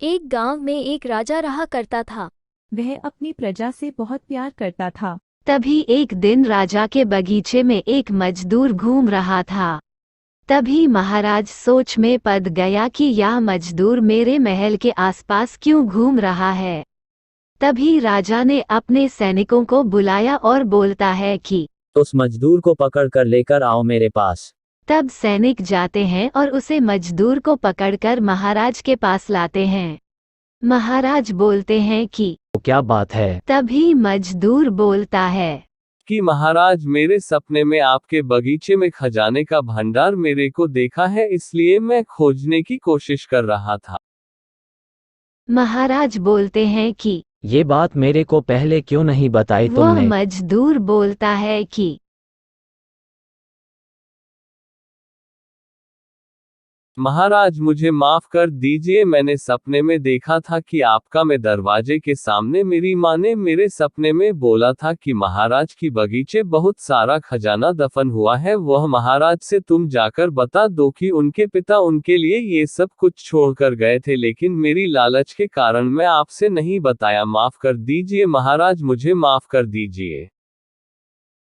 एक गांव में एक राजा रहा करता था। वह अपनी प्रजा से बहुत प्यार करता था। तभी एक दिन राजा के बगीचे में एक मजदूर घूम रहा था। तभी महाराज सोच में पड़ गया कि यह मजदूर मेरे महल के आसपास क्यों घूम रहा है। तभी राजा ने अपने सैनिकों को बुलाया और बोलता है कि उस मजदूर को पकड़ कर लेकर आओ मेरे पास। तब सैनिक जाते हैं और उसे मजदूर को पकड़कर महाराज के पास लाते हैं। महाराज बोलते हैं कि तो क्या बात है? तभी मजदूर बोलता है कि महाराज, मेरे सपने में आपके बगीचे में खजाने का भंडार मेरे को देखा है, इसलिए मैं खोजने की कोशिश कर रहा था। महाराज बोलते हैं कि ये बात मेरे को पहले क्यों नहीं बताई वह तुमने? मजदूर बोलता है कि महाराज, मुझे माफ कर दीजिए, मैंने सपने में देखा था कि आपका मैं दरवाजे के सामने मेरी माँ ने मेरे सपने में बोला था कि महाराज की बगीचे बहुत सारा खजाना दफन हुआ है। वह महाराज से तुम जाकर बता दो कि उनके पिता उनके लिए ये सब कुछ छोड़कर गए थे, लेकिन मेरी लालच के कारण मैं आपसे नहीं बताया। माफ कर दीजिए महाराज, मुझे माफ कर दीजिए।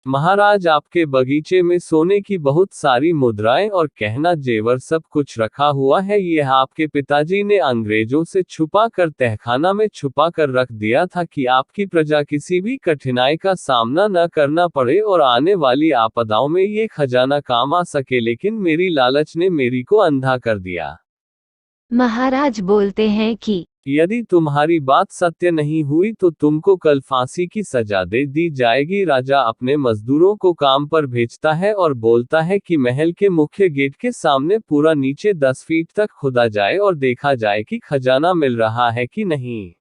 महाराज, आपके बगीचे में सोने की बहुत सारी मुद्राएं और गहना जेवर सब कुछ रखा हुआ है। यह आपके पिताजी ने अंग्रेजों से छुपा कर तहखाना में छुपा कर रख दिया था कि आपकी प्रजा किसी भी कठिनाई का सामना न करना पड़े और आने वाली आपदाओं में ये खजाना काम आ सके, लेकिन मेरी लालच ने मेरी को अंधा कर दिया। महाराज बोलते हैं कि यदि तुम्हारी बात सत्य नहीं हुई तो तुमको कल फांसी की सजा दे दी जाएगी। राजा अपने मजदूरों को काम पर भेजता है और बोलता है कि महल के मुख्य गेट के सामने पूरा नीचे 10 फीट तक खुदा जाए और देखा जाए कि खजाना मिल रहा है कि नहीं।